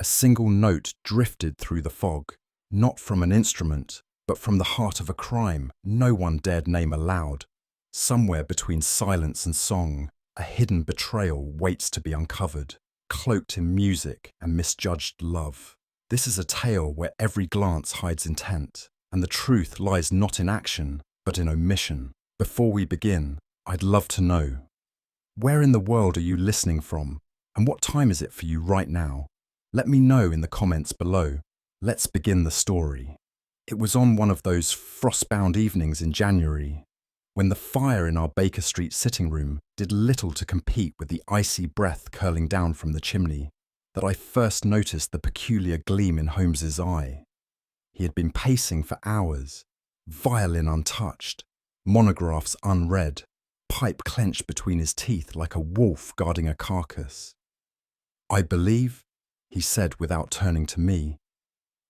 A single note drifted through the fog, not from an instrument, but from the heart of a crime no one dared name aloud. Somewhere between silence and song, a hidden betrayal waits to be uncovered, cloaked in music and misjudged love. This is a tale where every glance hides intent, and the truth lies not in action, but in omission. Before we begin, I'd love to know, where in the world are you listening from, and what time is it for you right now? Let me know in the comments below. Let's begin the story. It was on one of those frost-bound evenings in January, when the fire in our Baker Street sitting room did little to compete with the icy breath curling down from the chimney, that I first noticed the peculiar gleam in Holmes's eye. He had been pacing for hours, violin untouched, monographs unread, pipe clenched between his teeth like a wolf guarding a carcass. "I believe," he said without turning to me,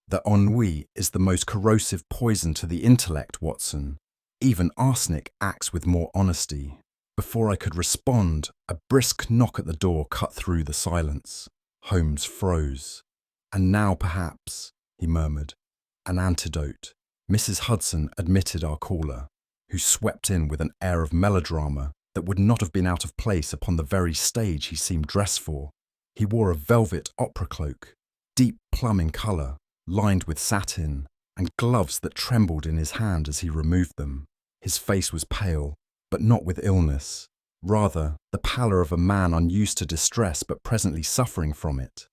"that ennui is the most corrosive poison to the intellect, Watson. Even arsenic acts with more honesty." Before I could respond, a brisk knock at the door cut through the silence. Holmes froze. "And now, perhaps," he murmured, "an antidote." Mrs. Hudson admitted our caller, who swept in with an air of melodrama that would not have been out of place upon the very stage he seemed dressed for. He wore a velvet opera cloak, deep plum in colour, lined with satin, and gloves that trembled in his hand as he removed them. His face was pale, but not with illness, rather the pallor of a man unused to distress but presently suffering from it.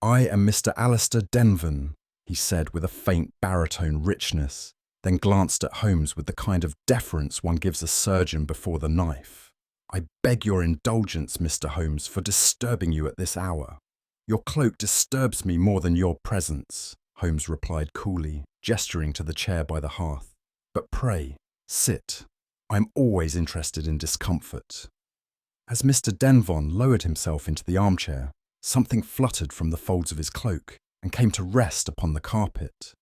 "I am Mr. Alistair Denvan," he said with a faint baritone richness, then glanced at Holmes with the kind of deference one gives a surgeon before the knife. "I beg your indulgence, Mr. Holmes, for disturbing you at this hour." "Your cloak disturbs me more than your presence," Holmes replied coolly, gesturing to the chair by the hearth. "But pray, sit. I am always interested in discomfort." As Mr. Denvan lowered himself into the armchair, something fluttered from the folds of his cloak and came to rest upon the carpet.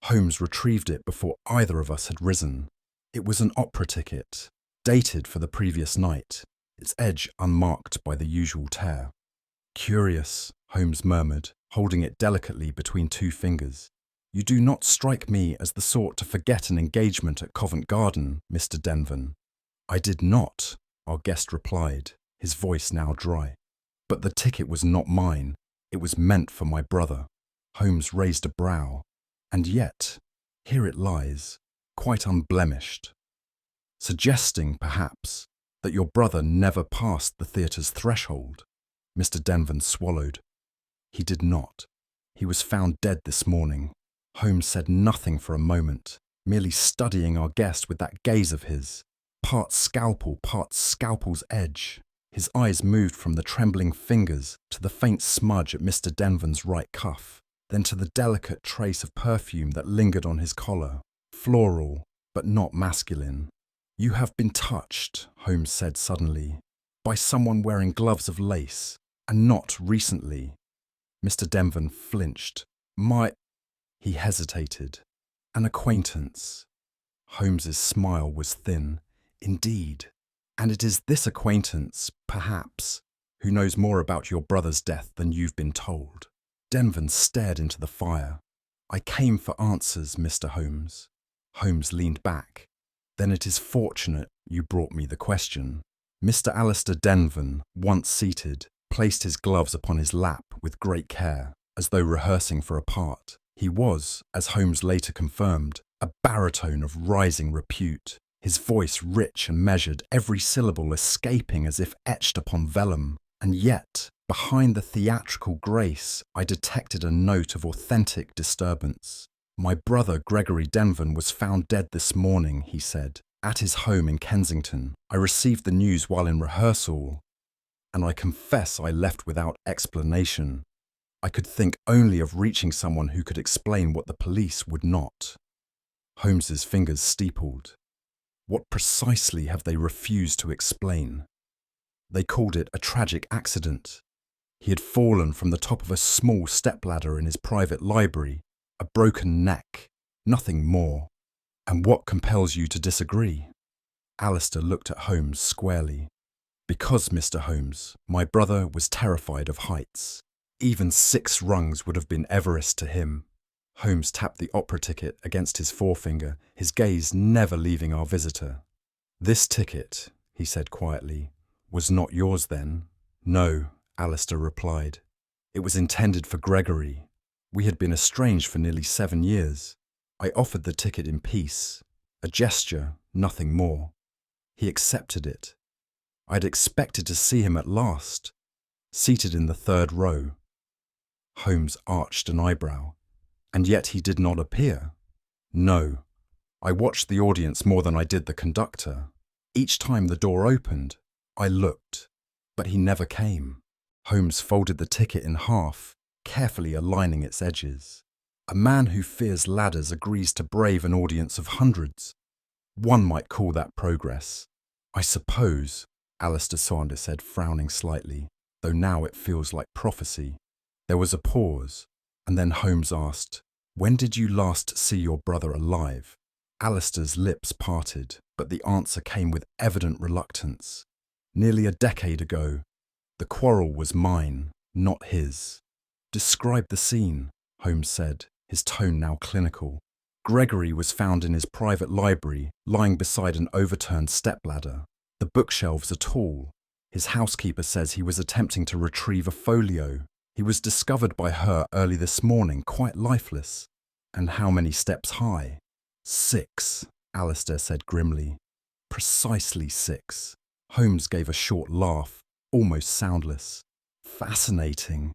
Holmes retrieved it before either of us had risen. It was an opera ticket, dated for the previous night, its edge unmarked by the usual tear. "Curious," Holmes murmured, holding it delicately between two fingers. "You do not strike me as the sort to forget an engagement at Covent Garden, Mr. Denvan." "I did not," our guest replied, his voice now dry. "But the ticket was not mine. It was meant for my brother." Holmes raised a brow. "And yet, here it lies, quite unblemished. Suggesting, perhaps, that your brother never passed the theatre's threshold." Mr. Denvan swallowed. "He did not. He was found dead this morning." Holmes said nothing for a moment, merely studying our guest with that gaze of his, part scalpel, part scalpel's edge. His eyes moved from the trembling fingers to the faint smudge at Mr. Denvan's right cuff, then to the delicate trace of perfume that lingered on his collar, floral, but not masculine. "You have been touched," Holmes said suddenly, "by someone wearing gloves of lace, and not recently." Mr. Denvan flinched. He hesitated. "An acquaintance." Holmes's smile was thin. "Indeed. And it is this acquaintance, perhaps, who knows more about your brother's death than you've been told." Denvan stared into the fire. "I came for answers, Mr. Holmes." Holmes leaned back. "Then it is fortunate you brought me the question." Mr. Alistair Denvan, once seated, placed his gloves upon his lap with great care, as though rehearsing for a part. He was, as Holmes later confirmed, a baritone of rising repute, his voice rich and measured, every syllable escaping as if etched upon vellum. And yet, behind the theatrical grace, I detected a note of authentic disturbance. "My brother Gregory Denvan was found dead this morning," he said, "at his home in Kensington. I received the news while in rehearsal, and I confess I left without explanation. I could think only of reaching someone who could explain what the police would not." Holmes's fingers steepled. "What precisely have they refused to explain?" "They called it a tragic accident. He had fallen from the top of a small stepladder in his private library, a broken neck, nothing more." "And what compels you to disagree?" Alistair looked at Holmes squarely. "Because, Mr. Holmes, my brother was terrified of heights. Even 6 rungs would have been Everest to him. Holmes tapped the opera ticket against his forefinger, his gaze never leaving our visitor. "This ticket," he said quietly, "was not yours then?" "No," Alistair replied. "It was intended for Gregory. We had been estranged for nearly 7 years. I offered the ticket in peace, a gesture, nothing more. He accepted it. I had expected to see him at last, seated in the 3rd row." Holmes arched an eyebrow. "And yet he did not appear." "No. I watched the audience more than I did the conductor. Each time the door opened, I looked, but he never came." Holmes folded the ticket in half, carefully aligning its edges. "A man who fears ladders agrees to brave an audience of hundreds. One might call that progress." "I suppose," Alistair Saunders said, frowning slightly, "though now it feels like prophecy." There was a pause, and then Holmes asked, "When did you last see your brother alive?" Alistair's lips parted, but the answer came with evident reluctance. "Nearly a decade ago. The quarrel was mine, not his." "Describe the scene," Holmes said, his tone now clinical. "Gregory was found in his private library, lying beside an overturned stepladder. The bookshelves are tall. His housekeeper says he was attempting to retrieve a folio. He was discovered by her early this morning, quite lifeless." "And how many steps high?" "6, Alistair said grimly. "Precisely 6. Holmes gave a short laugh, almost soundless. "Fascinating.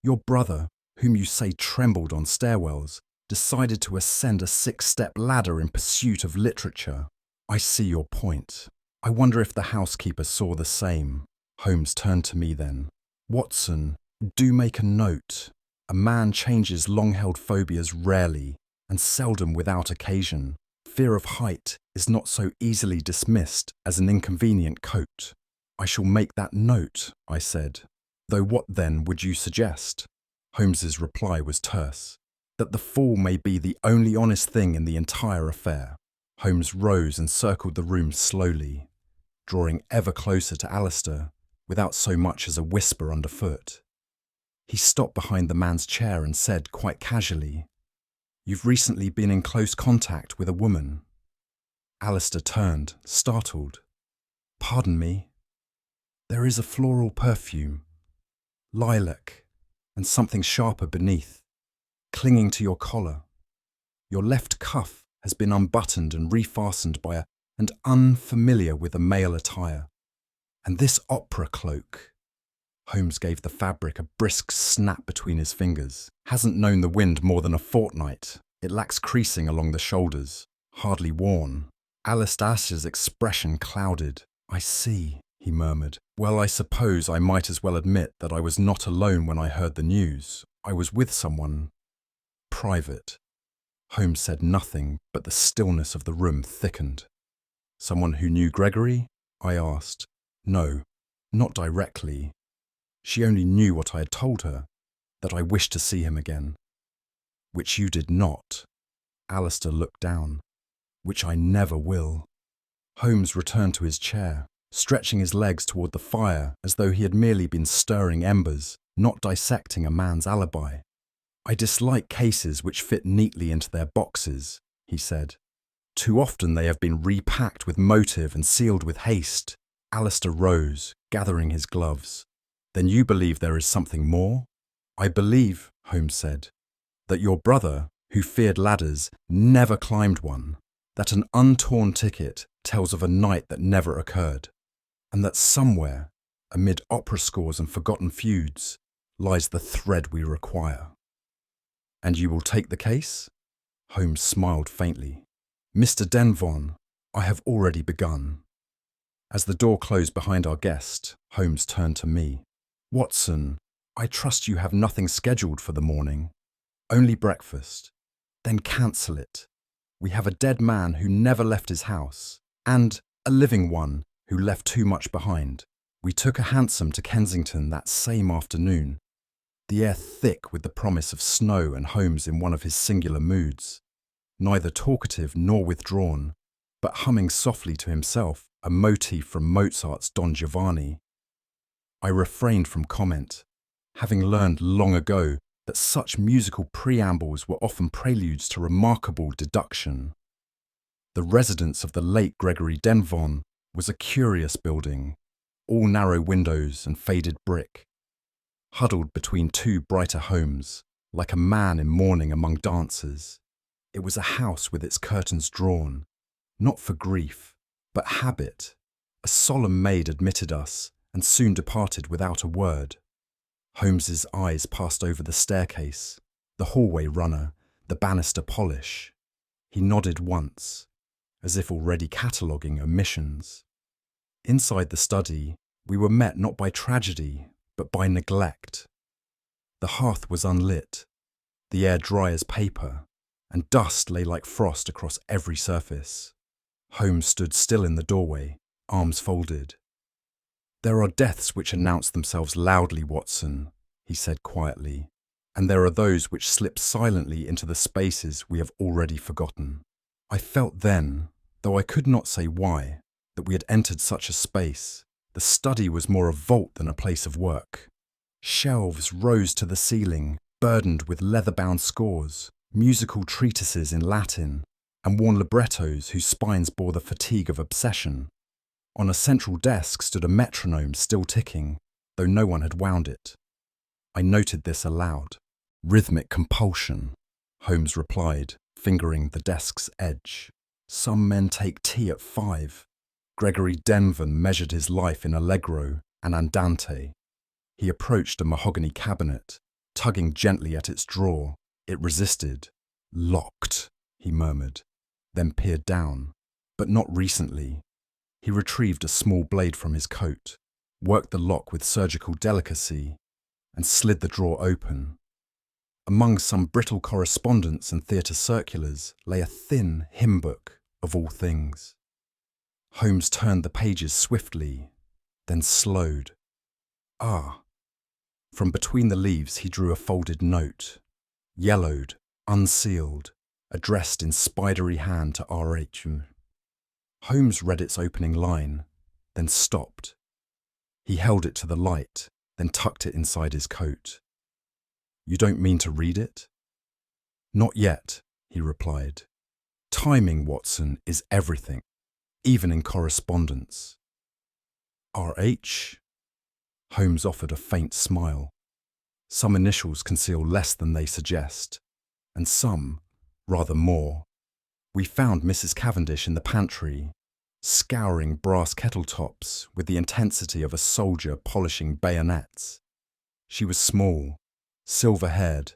Your brother, whom you say trembled on stairwells, decided to ascend a 6-step ladder in pursuit of literature. I see your point. I wonder if the housekeeper saw the same." Holmes turned to me then. "Watson, do make a note. A man changes long-held phobias rarely, and seldom without occasion. Fear of height is not so easily dismissed as an inconvenient coat." "I shall make that note," I said. "Though what then would you suggest?" Holmes's reply was terse. "That the fall may be the only honest thing in the entire affair." Holmes rose and circled the room slowly, drawing ever closer to Alistair, without so much as a whisper underfoot. He stopped behind the man's chair and said quite casually, "You've recently been in close contact with a woman." Alistair turned, startled. "Pardon me." "There is a floral perfume, lilac, and something sharper beneath, clinging to your collar. Your left cuff has been unbuttoned and refastened by and unfamiliar with a male attire. And this opera cloak," Holmes gave the fabric a brisk snap between his fingers, "hasn't known the wind more than a fortnight. It lacks creasing along the shoulders, hardly worn." Alistair's expression clouded. "I see," he murmured. "Well, I suppose I might as well admit that I was not alone when I heard the news. I was with someone private." Holmes said nothing, but the stillness of the room thickened. "Someone who knew Gregory?" I asked. "No, not directly. She only knew what I had told her, that I wished to see him again." "Which you did not." Alistair looked down. "Which I never will." Holmes returned to his chair, stretching his legs toward the fire as though he had merely been stirring embers, not dissecting a man's alibi. "I dislike cases which fit neatly into their boxes," he said. "Too often they have been repacked with motive and sealed with haste." Alistair rose, gathering his gloves. "Then you believe there is something more?" "I believe," Holmes said, "that your brother, who feared ladders, never climbed one, that an untorn ticket tells of a night that never occurred, and that somewhere, amid opera scores and forgotten feuds, lies the thread we require." "And you will take the case?" Holmes smiled faintly. "Mr. Denvon, I have already begun." As the door closed behind our guest, Holmes turned to me. "Watson, I trust you have nothing scheduled for the morning. Only breakfast. Then cancel it. We have a dead man who never left his house, and a living one who left too much behind. We took a hansom to Kensington that same afternoon, the air thick with the promise of snow and Holmes in one of his singular moods, neither talkative nor withdrawn, but humming softly to himself a motif from Mozart's Don Giovanni. I refrained from comment. having learned long ago that such musical preambles were often preludes to remarkable deduction. The residence of the late Gregory Denvon was a curious building, all narrow windows and faded brick. Huddled between two brighter homes, like a man in mourning among dancers, it was a house with its curtains drawn, not for grief, but habit. A solemn maid admitted us and soon departed without a word. Holmes's eyes passed over the staircase, the hallway runner, the banister polish. He nodded once, as if already cataloguing omissions. Inside the study, we were met not by tragedy, but by neglect. The hearth was unlit, the air dry as paper, and dust lay like frost across every surface. Holmes stood still in the doorway, arms folded. "There are deaths which announce themselves loudly, Watson," he said quietly, "and there are those which slip silently into the spaces we have already forgotten." I felt then, though I could not say why, that we had entered such a space. The study was more a vault than a place of work. Shelves rose to the ceiling, burdened with leather-bound scores, musical treatises in Latin, and worn librettos whose spines bore the fatigue of obsession. On a central desk stood a metronome still ticking, though no one had wound it. I noted this aloud. "Rhythmic compulsion," Holmes replied, fingering the desk's edge. "Some men take tea at 5. Gregory Denvon measured his life in allegro and andante." He approached a mahogany cabinet, tugging gently at its drawer. It resisted. "Locked," he murmured, then peered down. But not recently. He retrieved a small blade from his coat, worked the lock with surgical delicacy, and slid the drawer open. Among some brittle correspondence and theatre circulars lay a thin hymn book, of all things. Holmes turned the pages swiftly, then slowed. Ah! From between the leaves he drew a folded note, yellowed, unsealed, addressed in spidery hand to R.H. Holmes read its opening line, then stopped. He held it to the light, then tucked it inside his coat. "You don't mean to read it?" "Not yet," he replied. "Timing, Watson, is everything, even in correspondence." "R.H.?" Holmes offered a faint smile. "Some initials conceal less than they suggest, and some, rather more. We found Mrs. Cavendish in the pantry, scouring brass kettle tops with the intensity of a soldier polishing bayonets. She was small, silver-haired,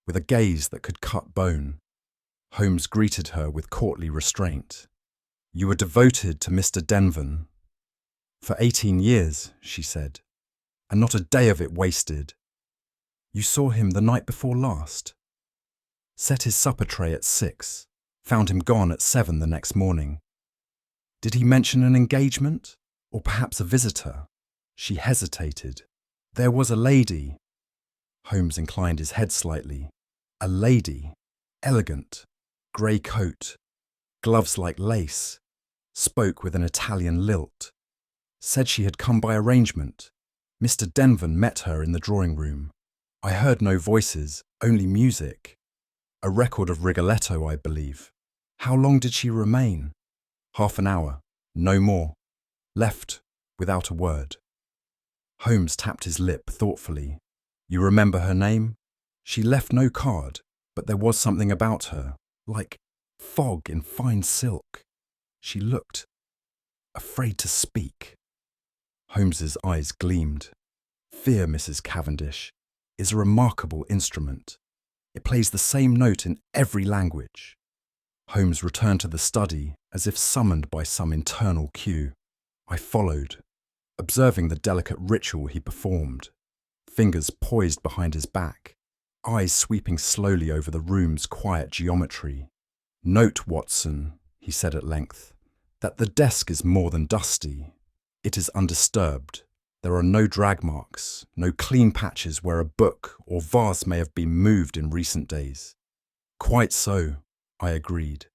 with a gaze that could cut bone. Holmes greeted her with courtly restraint. "You were devoted to Mr. Denvon." "For 18 years," she said, "and not a day of it wasted." "You saw him the night before last?" "Set his supper tray at 6, found him gone at 7 the next morning." "Did he mention an engagement, or perhaps a visitor?" She hesitated. "There was a lady." Holmes inclined his head slightly. "A lady, elegant, grey coat, gloves like lace, spoke with an Italian lilt. Said she had come by arrangement. Mr. Denvon met her in the drawing-room. I heard no voices, only music. A record of Rigoletto, I believe. How long did she remain?" "Half an hour, no more. Left without a word." Holmes tapped his lip thoughtfully. "You remember her name?" "She left no card, but there was something about her, like fog in fine silk. She looked afraid to speak." Holmes's eyes gleamed. "Fear, Mrs. Cavendish, is a remarkable instrument. It plays the same note in every language." Holmes returned to the study as if summoned by some internal cue. I followed, observing the delicate ritual he performed, fingers poised behind his back, eyes sweeping slowly over the room's quiet geometry. "Note, Watson," he said at length, "that the desk is more than dusty. It is undisturbed. There are no drag marks, no clean patches where a book or vase may have been moved in recent days." "Quite so," I agreed.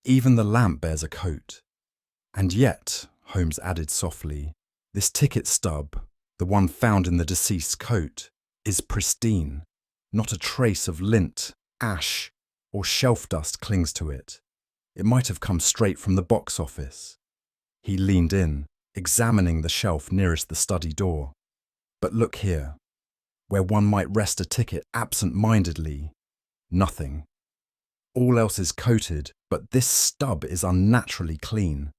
"Even the lamp bears a coat. And yet," Holmes added softly, "this ticket stub, the one found in the deceased's coat, is pristine. Not a trace of lint, ash, or shelf dust clings to it. It might have come straight from the box office. He leaned in, examining the shelf nearest the study door. But look here, where one might rest a ticket absent-mindedly. Nothing. All else is coated, but this stub is unnaturally clean.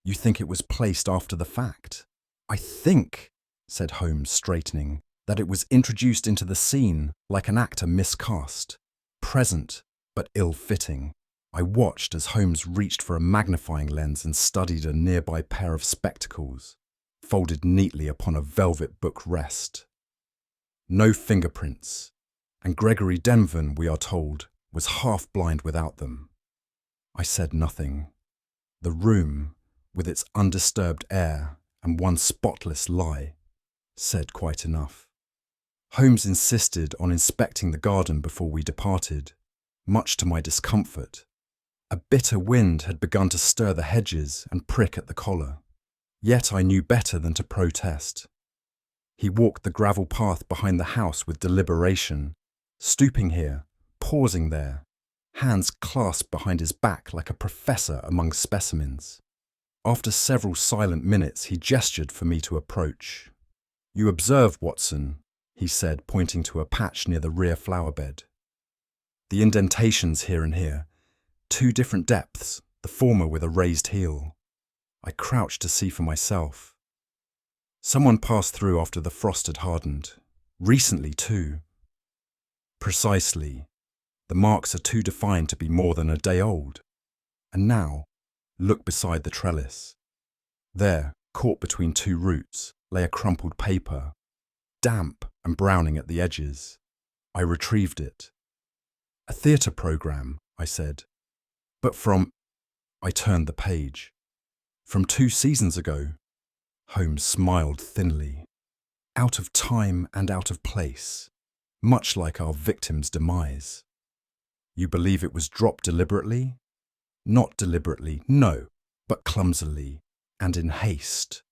You think it was placed after the fact? I think, said Holmes, straightening, that it was introduced into the scene like an actor miscast. Present, but ill-fitting. I watched as Holmes reached for a magnifying lens and studied a nearby pair of spectacles, folded neatly upon a velvet book rest. No fingerprints, and Gregory Denvan, we are told, was half-blind without them. I said nothing. The room, with its undisturbed air and one spotless lie, said quite enough. Holmes insisted on inspecting the garden before we departed, much to my discomfort. A bitter wind had begun to stir the hedges and prick at the collar. Yet I knew better than to protest. He walked the gravel path behind the house with deliberation, stooping here, pausing there, hands clasped behind his back like a professor among specimens. After several silent minutes, he gestured for me to approach. "You observe, Watson," he said, pointing to a patch near the rear flower bed. "The indentations here and here, 2 different depths, the former with a raised heel." I crouched to see for myself. "Someone passed through after the frost had hardened. Recently, too." "Precisely. The marks are too defined to be more than a day old. And now, look beside the trellis. There, caught between 2 roots, lay a crumpled paper, damp and browning at the edges. I retrieved it. "A theatre programme," I said. "But from—" I turned the page. "From 2 seasons ago." Holmes smiled thinly. "Out of time and out of place, much like our victim's demise." "You believe it was dropped deliberately?" "Not deliberately, no, but clumsily and in haste.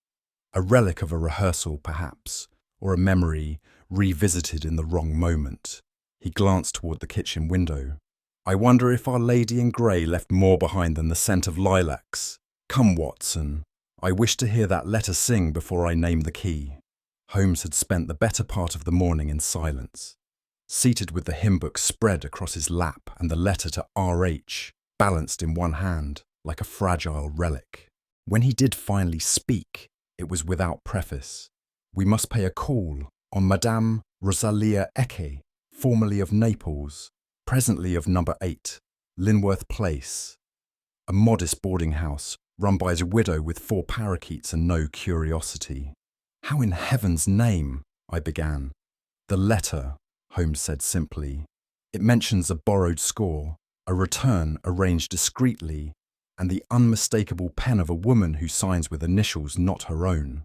A relic of a rehearsal, perhaps, or a memory revisited in the wrong moment." He glanced toward the kitchen window. "I wonder if Our Lady in Grey left more behind than the scent of lilacs. Come, Watson, I wish to hear that letter sing before I name the key." Holmes had spent the better part of the morning in silence, seated with the hymn book spread across his lap and the letter to R.H. balanced in one hand like a fragile relic. When he did finally speak, it was without preface. "We must pay a call on Madame Rosalia Ecke, formerly of Naples, presently of number 8, Linworth Place, a modest boarding house run by his widow with 4 parakeets and no curiosity." "How in heaven's name?" I began. "The letter," Holmes said simply. "It mentions a borrowed score, a return arranged discreetly, and the unmistakable pen of a woman who signs with initials not her own.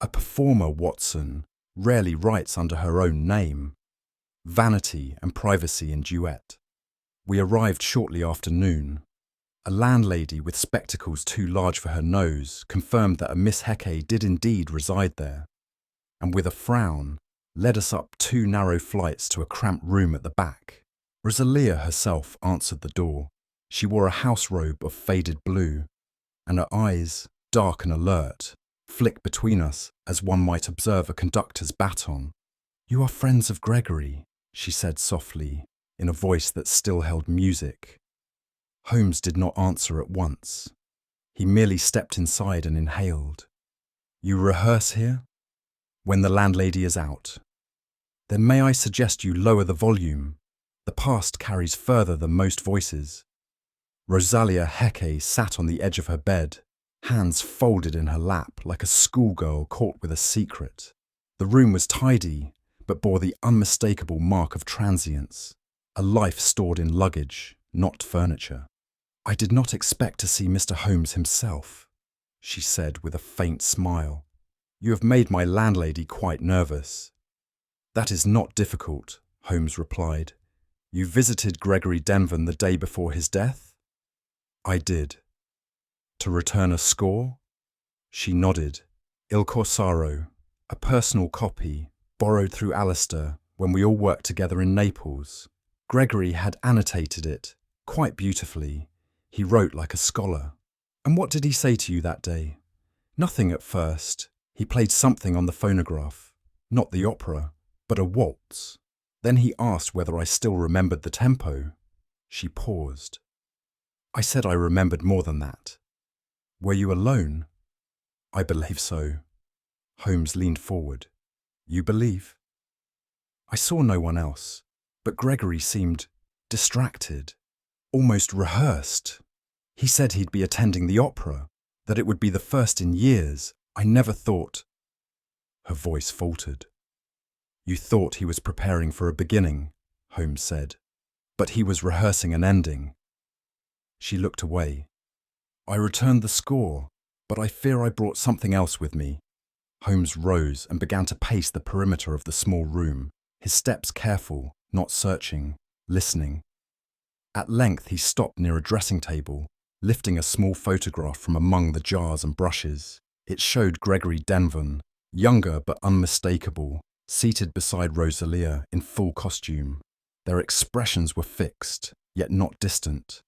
A performer, Watson, rarely writes under her own name. Vanity and privacy in duet. We arrived shortly after noon. A landlady with spectacles too large for her nose confirmed that a Miss Hecke did indeed reside there, and with a frown led us up 2 narrow flights to a cramped room at the back. Rosalia herself answered the door. She wore a house robe of faded blue, and her eyes, dark and alert, flicked between us as one might observe a conductor's baton. "You are friends of Gregory," she said softly, in a voice that still held music. Holmes did not answer at once. He merely stepped inside and inhaled. "You rehearse here?" "When the landlady is out." "Then may I suggest you lower the volume? The past carries further than most voices." Rosalia Hecke sat on the edge of her bed, hands folded in her lap like a schoolgirl caught with a secret. The room was tidy, but bore the unmistakable mark of transience, a life stored in luggage, not furniture. "I did not expect to see Mr. Holmes himself," she said with a faint smile. "You have made my landlady quite nervous." "That is not difficult," Holmes replied. "You visited Gregory Denvan the day before his death?" "I did." "To return a score?" She nodded. "Il Corsaro, a personal copy, borrowed through Alistair, when we all worked together in Naples. Gregory had annotated it quite beautifully. He wrote like a scholar. And what did he say to you that day? Nothing at first. He played something on the phonograph. Not the opera, but a waltz. Then he asked whether I still remembered the tempo. She paused. I said I remembered more than that. Were you alone? I believe so. Holmes leaned forward. You believe? I saw no one else, but Gregory seemed distracted, almost rehearsed. He said he'd be attending the opera, that it would be the first in years. I never thought. Her voice faltered. You thought he was preparing for a beginning, Holmes said, but he was rehearsing an ending. She looked away. I returned the score, but I fear I brought something else with me. Holmes rose and began to pace the perimeter of the small room, his steps careful, not searching, listening. At length he stopped near a dressing table, lifting a small photograph from among the jars and brushes. It showed Gregory Denvan, younger but unmistakable, seated beside Rosalia in full costume. Their expressions were fixed, yet not distant.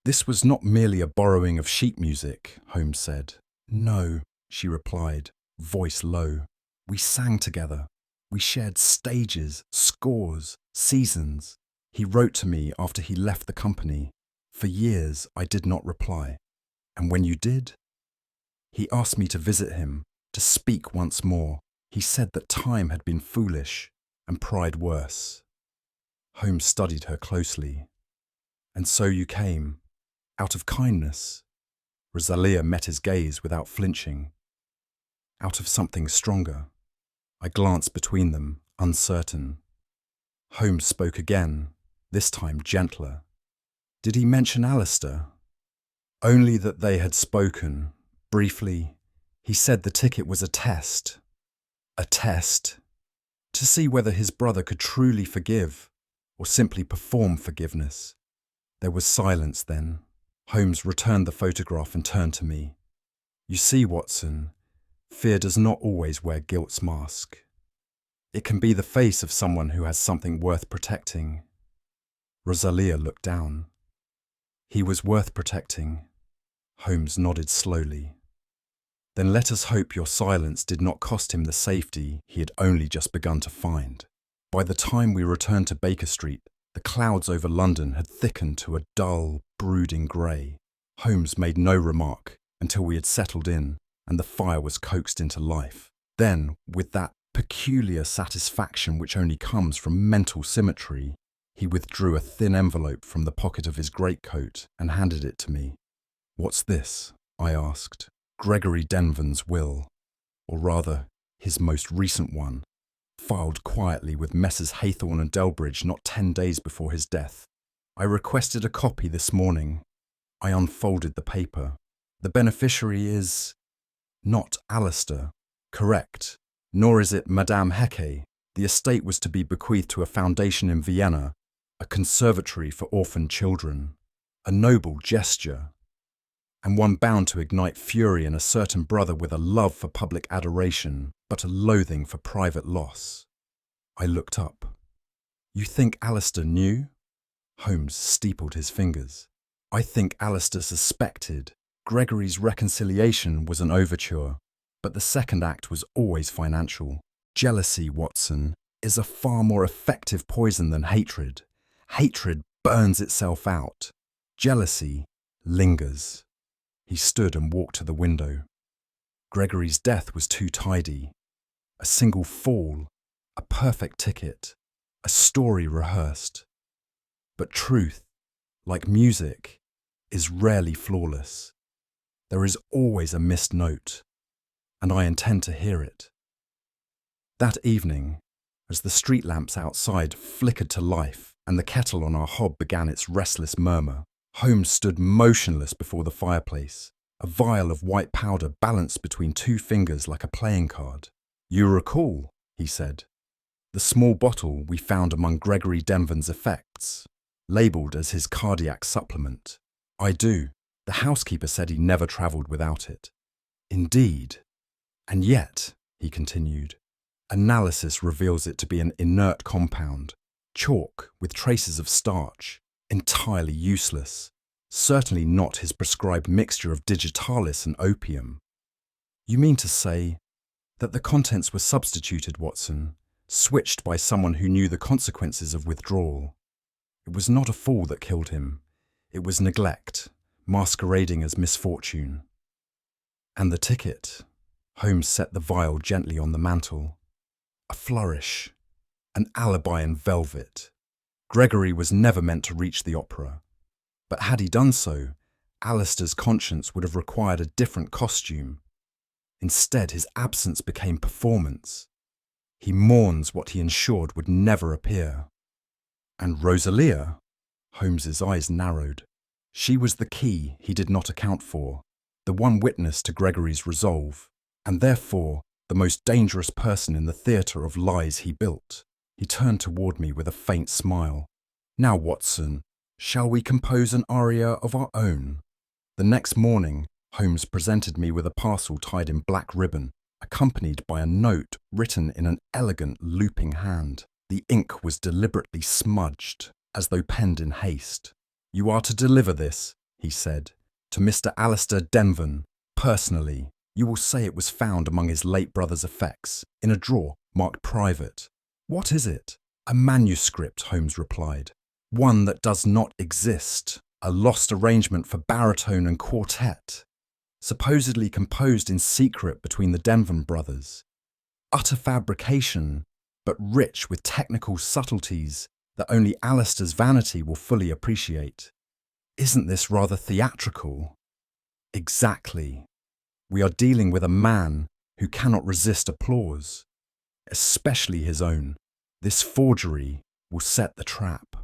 This was not merely a borrowing of sheet music, Holmes said. No, she replied, voice low. We sang together. We shared stages, scores, seasons. He wrote to me after he left the company. For years I did not reply. And when you did? He asked me to visit him, to speak once more. He said that time had been foolish and pride worse. Holmes studied her closely. And so you came, out of kindness. Rosalia met his gaze without flinching. Out of something stronger. I glanced between them, uncertain. Holmes spoke again, this time gentler. Did he mention Alistair? Only that they had spoken, briefly. He said the ticket was a test. A test. To see whether his brother could truly forgive, or simply perform forgiveness. There was silence then. Holmes returned the photograph and turned to me. You see, Watson, fear does not always wear guilt's mask. It can be the face of someone who has something worth protecting. Rosalia looked down. He was worth protecting. Holmes nodded slowly. Then let us hope your silence did not cost him the safety he had only just begun to find. By the time we returned to Baker Street, the clouds over London had thickened to a dull, brooding grey. Holmes made no remark until we had settled in and the fire was coaxed into life. Then, with that peculiar satisfaction which only comes from mental symmetry, he withdrew a thin envelope from the pocket of his greatcoat and handed it to me. What's this? I asked. Gregory Denvan's will, or rather, his most recent one, filed quietly with Messrs. Haythorne and Delbridge not 10 days before his death. I requested a copy this morning. I unfolded the paper. The beneficiary is not Alistair. Correct. Nor is it Madame Hecke. The estate was to be bequeathed to a foundation in Vienna, a conservatory for orphaned children. A noble gesture, and one bound to ignite fury in a certain brother with a love for public adoration, but a loathing for private loss. I looked up. You think Alistair knew? Holmes steepled his fingers. I think Alistair suspected. Gregory's reconciliation was an overture, but the second act was always financial. Jealousy, Watson, is a far more effective poison than hatred. Hatred burns itself out. Jealousy lingers. He stood and walked to the window. Gregory's death was too tidy. A single fall, a perfect ticket, a story rehearsed. But truth, like music, is rarely flawless. There is always a missed note, and I intend to hear it. That evening, as the street lamps outside flickered to life and the kettle on our hob began its restless murmur, Holmes stood motionless before the fireplace, a vial of white powder balanced between two fingers like a playing card. You recall, he said, the small bottle we found among Gregory Denvan's effects, labelled as his cardiac supplement. I do. The housekeeper said he never travelled without it. Indeed. And yet, he continued, Analysis reveals it to be an inert compound, chalk with traces of starch, entirely useless, certainly not his prescribed mixture of digitalis and opium. You mean to say that the contents were substituted, Watson, switched by someone who knew the consequences of withdrawal? It was not a fall that killed him. It was neglect, masquerading as misfortune. And the ticket? Holmes set the vial gently on the mantel. A flourish, an alibi in velvet. Gregory was never meant to reach the opera. But had he done so, Alistair's conscience would have required a different costume. Instead, his absence became performance. He mourns what he ensured would never appear. And Rosalia? Holmes's eyes narrowed. She was the key he did not account for, the one witness to Gregory's resolve, and therefore the most dangerous person in the theatre of lies he built. He turned toward me with a faint smile. Now, Watson, shall we compose an aria of our own? The next morning, Holmes presented me with a parcel tied in black ribbon, accompanied by a note written in an elegant looping hand. The ink was deliberately smudged, as though penned in haste. You are to deliver this, he said, to Mr. Alistair Denvan, personally. You will say it was found among his late brother's effects, in a drawer marked private. What is it? A manuscript, Holmes replied. One that does not exist. A lost arrangement for baritone and quartet. Supposedly composed in secret between the Denvan brothers. Utter fabrication, but rich with technical subtleties that only Alistair's vanity will fully appreciate. Isn't this rather theatrical? Exactly. We are dealing with a man who cannot resist applause, especially his own. This forgery will set the trap.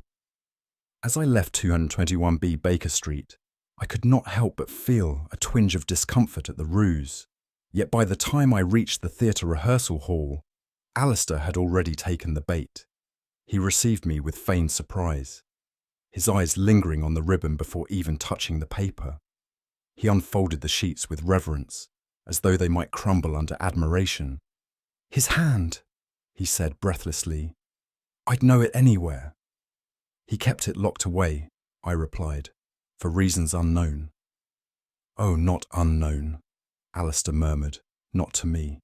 As I left 221B Baker Street, I could not help but feel a twinge of discomfort at the ruse. Yet by the time I reached the theatre rehearsal hall, Alistair had already taken the bait. He received me with feigned surprise, his eyes lingering on the ribbon before even touching the paper. He unfolded the sheets with reverence, as though they might crumble under admiration. His hand, he said breathlessly. I'd know it anywhere. He kept it locked away, I replied, for reasons unknown. Oh, not unknown, Alistair murmured, not to me.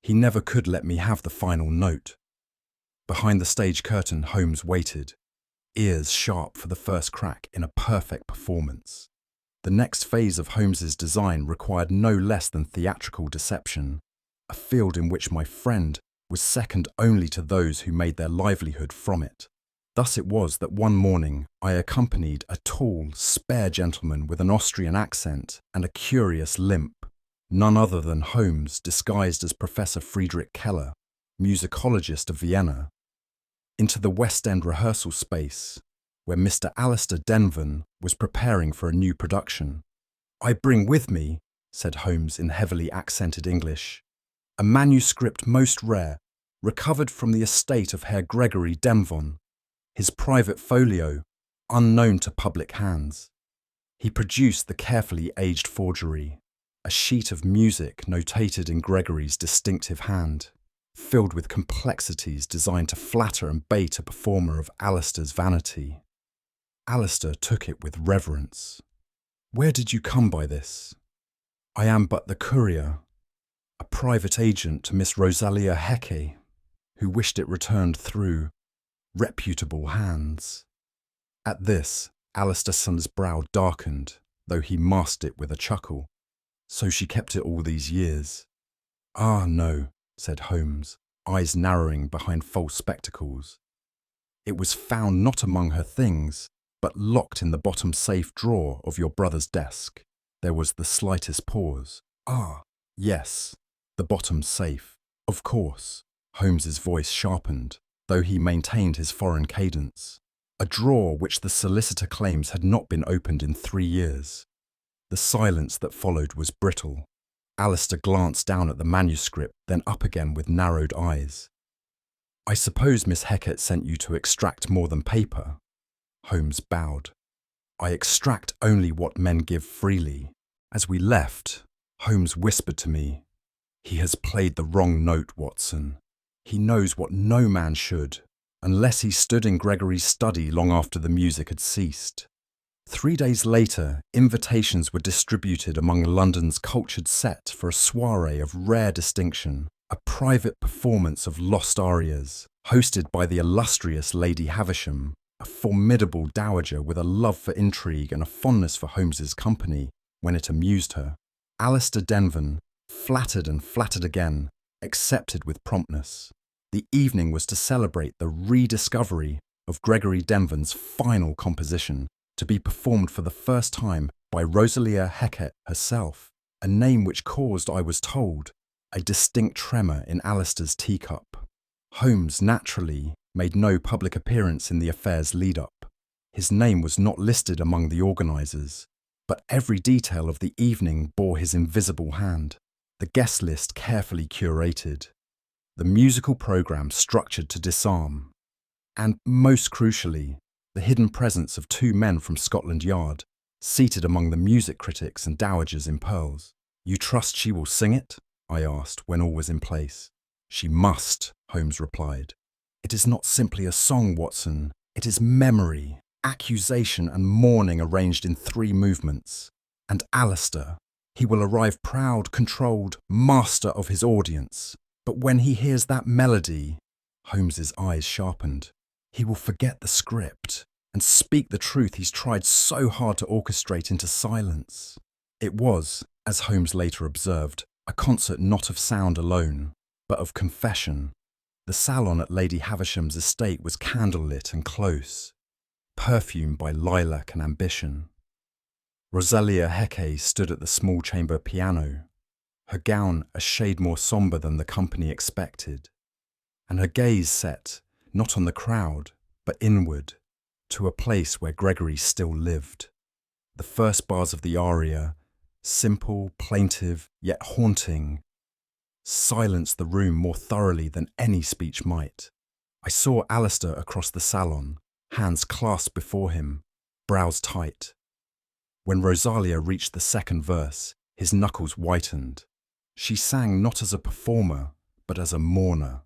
He never could let me have the final note. Behind the stage curtain, Holmes waited, ears sharp for the first crack in a perfect performance. The next phase of Holmes's design required no less than theatrical deception, a field in which my friend was second only to those who made their livelihood from it. Thus it was that one morning I accompanied a tall, spare gentleman with an Austrian accent and a curious limp, none other than Holmes disguised as Professor Friedrich Keller, musicologist of Vienna, into the West End rehearsal space, where Mr. Alistair Denvan was preparing for a new production. I bring with me, said Holmes in heavily accented English, a manuscript most rare, recovered from the estate of Herr Gregory Denvan, his private folio, unknown to public hands. He produced the carefully aged forgery, a sheet of music notated in Gregory's distinctive hand, filled with complexities designed to flatter and bait a performer of Alistair's vanity. Alistair took it with reverence. Where did you come by this? I am but the courier, a private agent to Miss Rosalia Hecke, who wished it returned through reputable hands. At this, Alistair's brow darkened, though he masked it with a chuckle. So she kept it all these years. Ah, no, said Holmes, eyes narrowing behind false spectacles. It was found not among her things, but locked in the bottom safe drawer of your brother's desk. There was the slightest pause. Ah, yes, the bottom safe. Of course. Holmes's voice sharpened, though he maintained his foreign cadence. A drawer which the solicitor claims had not been opened in 3 years. The silence that followed was brittle. Alistair glanced down at the manuscript, then up again with narrowed eyes. I suppose Miss Heckett sent you to extract more than paper? Holmes bowed. I extract only what men give freely. As we left, Holmes whispered to me, He has played the wrong note, Watson. He knows what no man should, unless he stood in Gregory's study long after the music had ceased. 3 days later, invitations were distributed among London's cultured set for a soirée of rare distinction, a private performance of lost arias, hosted by the illustrious Lady Havisham, a formidable dowager with a love for intrigue and a fondness for Holmes's company when it amused her. Alistair Denvan, flattered and flattered again, accepted with promptness. The evening was to celebrate the rediscovery of Gregory Denvan's final composition, to be performed for the first time by Rosalia Hecket herself, a name which caused, I was told, a distinct tremor in Alistair's teacup. Holmes naturally made no public appearance in the affair's lead-up. His name was not listed among the organisers, but every detail of the evening bore his invisible hand, the guest list carefully curated, the musical programme structured to disarm, and, most crucially, the hidden presence of 2 men from Scotland Yard, seated among the music critics and dowagers in pearls. "You trust she will sing it?" I asked when all was in place. "She must," Holmes replied. "It is not simply a song, Watson. It is memory, accusation and mourning arranged in 3 movements. And Alistair, he will arrive proud, controlled, master of his audience. But when he hears that melody," Holmes's eyes sharpened, "he will forget the script and speak the truth he's tried so hard to orchestrate into silence." It was, as Holmes later observed, a concert not of sound alone, but of confession. The salon at Lady Havisham's estate was candlelit and close, perfumed by lilac and ambition. Rosalia Hecket stood at the small chamber piano, her gown a shade more sombre than the company expected, and her gaze set, not on the crowd, but inward, to a place where Gregory still lived. The first bars of the aria, simple, plaintive, yet haunting, silenced the room more thoroughly than any speech might. I saw Alistair across the salon, hands clasped before him, brows tight. When Rosalia reached the second verse, his knuckles whitened. She sang not as a performer, but as a mourner,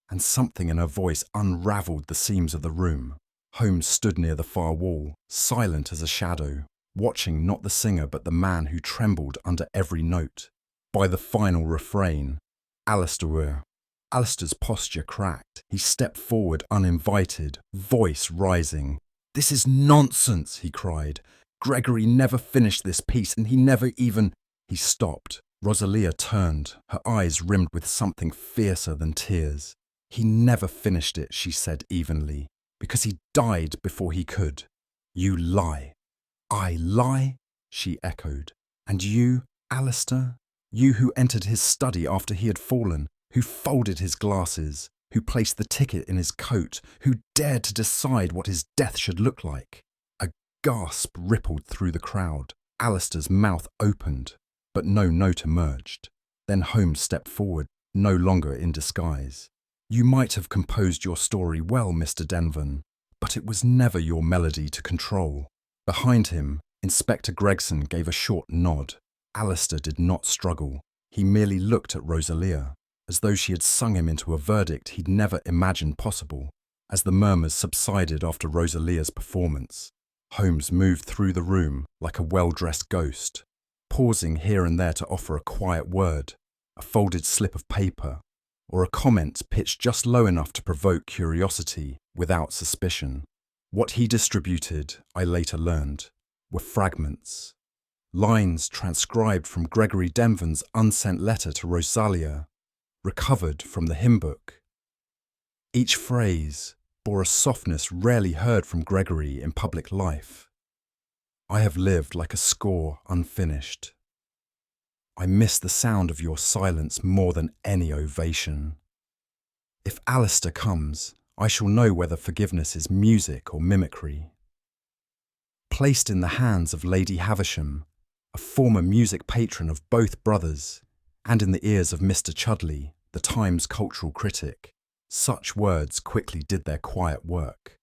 and something in her voice unravelled the seams of the room. Holmes stood near the far wall, silent as a shadow, watching not the singer but the man who trembled under every note. By the final refrain, Alistair's posture cracked. He stepped forward uninvited, voice rising. "This is nonsense," he cried. "Gregory never finished this piece, and he never even—" He stopped. Rosalia turned, her eyes rimmed with something fiercer than tears. "He never finished it," she said evenly, "because he died before he could." "You lie." "I lie?" she echoed. "And you, Alistair? You who entered his study after he had fallen, who folded his glasses, who placed the ticket in his coat, who dared to decide what his death should look like." A gasp rippled through the crowd. Alistair's mouth opened, but no note emerged. Then Holmes stepped forward, no longer in disguise. "You might have composed your story well, Mr. Denvan, but it was never your melody to control." Behind him, Inspector Gregson gave a short nod. Alistair did not struggle. He merely looked at Rosalia, as though she had sung him into a verdict he'd never imagined possible. As the murmurs subsided after Rosalia's performance, Holmes moved through the room like a well-dressed ghost, pausing here and there to offer a quiet word, a folded slip of paper, or a comment pitched just low enough to provoke curiosity without suspicion. What he distributed, I later learned, were fragments, lines transcribed from Gregory Denvan's unsent letter to Rosalia, recovered from the hymn book. Each phrase bore a softness rarely heard from Gregory in public life. "I have lived like a score unfinished. I miss the sound of your silence more than any ovation. If Alistair comes, I shall know whether forgiveness is music or mimicry." Placed in the hands of Lady Havisham, a former music patron of both brothers, and in the ears of Mr. Chudley, the Times cultural critic, such words quickly did their quiet work.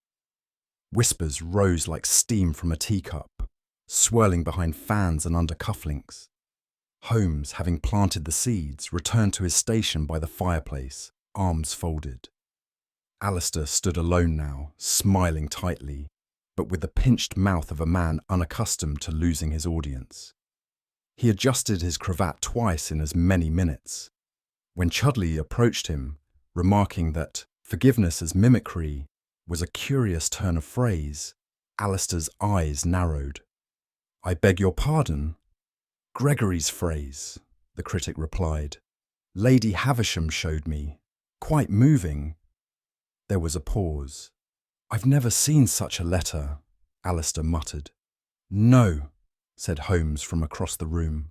Whispers rose like steam from a teacup, swirling behind fans and under cufflinks. Holmes, having planted the seeds, returned to his station by the fireplace, arms folded. Alistair stood alone now, smiling tightly, but with the pinched mouth of a man unaccustomed to losing his audience. He adjusted his cravat twice in as many minutes. When Chudley approached him, remarking that forgiveness as mimicry was a curious turn of phrase, Alistair's eyes narrowed. "I beg your pardon?" "Gregory's phrase," the critic replied. "Lady Havisham showed me. Quite moving." There was a pause. "I've never seen such a letter," Alistair muttered. "No," said Holmes from across the room,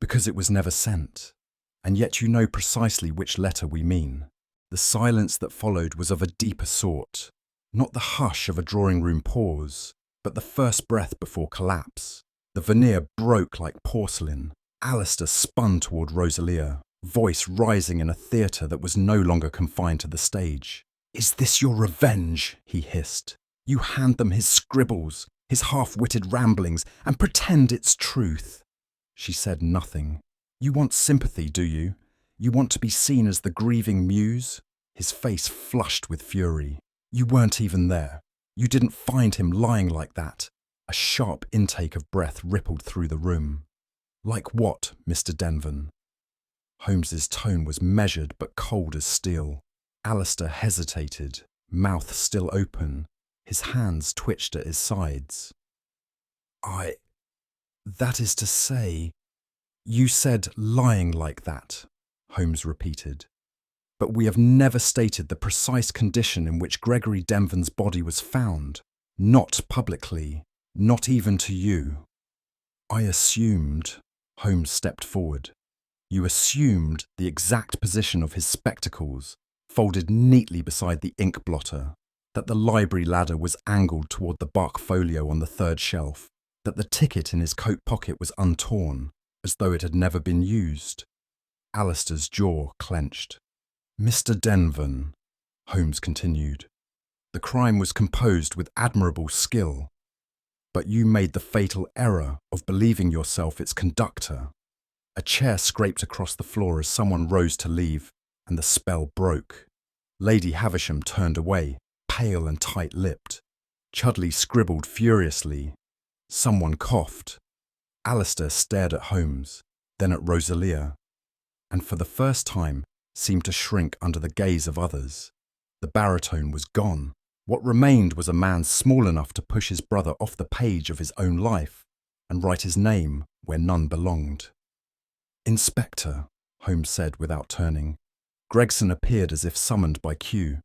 "because it was never sent. And yet you know precisely which letter we mean." The silence that followed was of a deeper sort, not the hush of a drawing-room pause, but the first breath before collapse. The veneer broke like porcelain. Alistair spun toward Rosalia, voice rising in a theatre that was no longer confined to the stage. "Is this your revenge?" he hissed. "You hand them his scribbles, his half-witted ramblings, and pretend it's truth." She said nothing. "You want sympathy, do you? You want to be seen as the grieving muse?" His face flushed with fury. "You weren't even there. You didn't find him lying like that." A sharp intake of breath rippled through the room. "Like what, Mr. Denvan?" Holmes's tone was measured but cold as steel. Alistair hesitated, mouth still open. His hands twitched at his sides. That is to say, you said lying like that," Holmes repeated. "But we have never stated the precise condition in which Gregory Denvan's body was found. Not publicly, not even to you." "I assumed," Holmes stepped forward. "You assumed the exact position of his spectacles, folded neatly beside the ink blotter, that the library ladder was angled toward the bark folio on the third shelf, that the ticket in his coat pocket was untorn, as though it had never been used." Alistair's jaw clenched. "Mr. Denvan," Holmes continued, "the crime was composed with admirable skill, but you made the fatal error of believing yourself its conductor." A chair scraped across the floor as someone rose to leave, and the spell broke. Lady Havisham turned away, pale and tight-lipped. Chudley scribbled furiously. Someone coughed. Alistair stared at Holmes, then at Rosalia, and for the first time seemed to shrink under the gaze of others. The baritone was gone. What remained was a man small enough to push his brother off the page of his own life and write his name where none belonged. "Inspector," Holmes said without turning. Gregson appeared as if summoned by cue.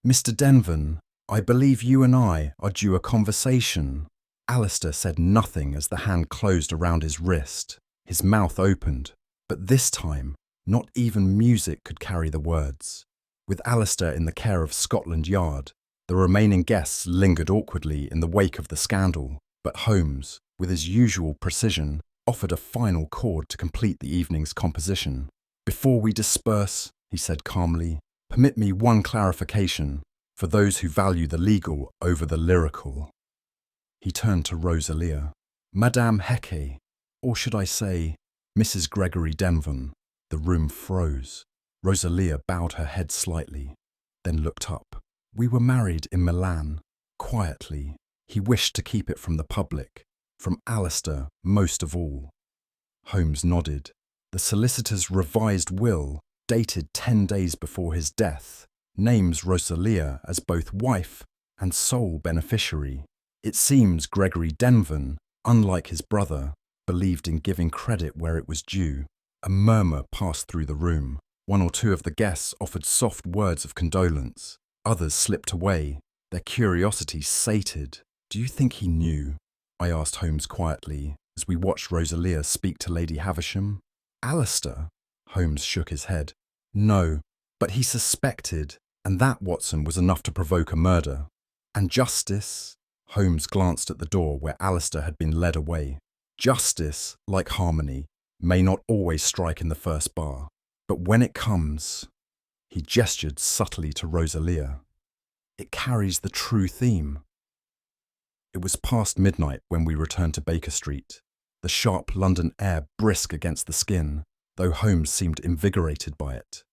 "Mr. Denvan, I believe you and I are due a conversation." Alistair said nothing as the hand closed around his wrist. His mouth opened, but this time not even music could carry the words. With Alistair in the care of Scotland Yard, the remaining guests lingered awkwardly in the wake of the scandal, but Holmes, with his usual precision, offered a final chord to complete the evening's composition. "Before we disperse," he said calmly, "permit me one clarification for those who value the legal over the lyrical." He turned to Rosalia. "Madame Hecke, or should I say, Mrs. Gregory Denvan." The room froze. Rosalia bowed her head slightly, then looked up. "We were married in Milan, quietly. He wished to keep it from the public, from Alistair most of all." Holmes nodded. The solicitor's revised will, dated 10 days before his death, names Rosalia as both wife and sole beneficiary. It seems Gregory Denvan, unlike his brother, believed in giving credit where it was due. A murmur passed through the room. One or two of the guests offered soft words of condolence. Others slipped away, their curiosity sated. "Do you think he knew?" I asked Holmes quietly, as we watched Rosalia speak to Lady Havisham. "Alistair?" Holmes shook his head. "No, but he suspected, and that, Watson, was enough to provoke a murder. And justice?" Holmes glanced at the door where Alistair had been led away. "Justice, like harmony, may not always strike in the first bar, but when it comes," he gestured subtly to Rosalia, "it carries the true theme." It was past midnight when we returned to Baker Street, the sharp London air brisk against the skin, though Holmes seemed invigorated by it.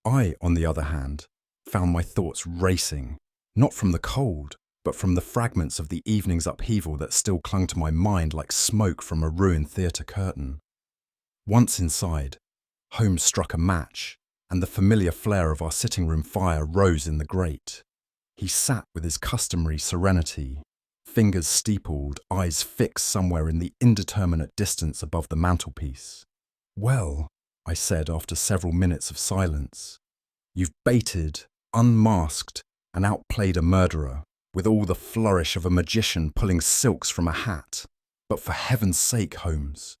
I, on the other hand, found my thoughts racing, not from the cold, but from the fragments of the evening's upheaval that still clung to my mind like smoke from a ruined theatre curtain. Once inside, Holmes struck a match, and the familiar flare of our sitting-room fire rose in the grate. He sat with his customary serenity, fingers steepled, eyes fixed somewhere in the indeterminate distance above the mantelpiece. "Well," I said after several minutes of silence, "you've baited, unmasked, and outplayed a murderer, with all the flourish of a magician pulling silks from a hat. But for heaven's sake, Holmes,